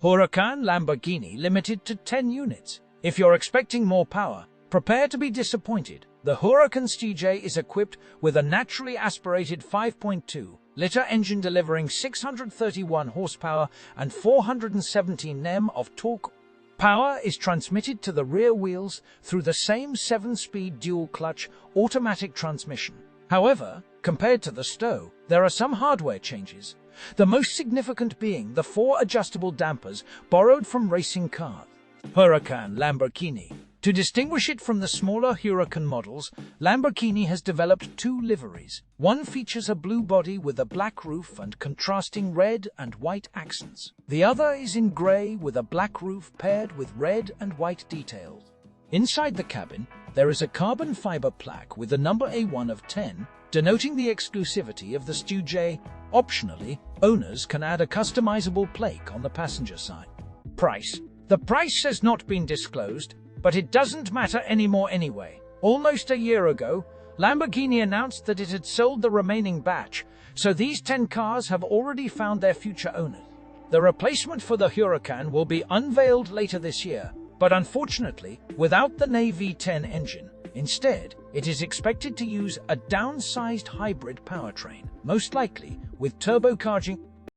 Huracan Lamborghini limited to 10 units. If you're expecting more power, prepare to be disappointed. The Huracan STJ is equipped with a naturally aspirated 5.2-liter engine delivering 631 horsepower and 417 Nm of torque. Power is transmitted to the rear wheels through the same 7-speed dual-clutch automatic transmission. However, compared to the STO, there are some hardware changes, the most significant being the 4 adjustable dampers borrowed from racing cars. Huracan Lamborghini. To distinguish it from the smaller Huracan models, Lamborghini has developed 2 liveries. One features a blue body with a black roof and contrasting red and white accents. The other is in grey with a black roof paired with red and white details. Inside the cabin, there is a carbon fiber plaque with the number A1 of 10, denoting the exclusivity of the STJ. Optionally, owners can add a customizable plaque on the passenger side. Price. The price has not been disclosed, but it doesn't matter anymore anyway. Almost a year ago, Lamborghini announced that it had sold the remaining batch, so these 10 cars have already found their future owners. The replacement for the Huracan will be unveiled later this year, but unfortunately, without the V10 engine. Instead, it is expected to use a downsized hybrid powertrain, most likely with turbocharging.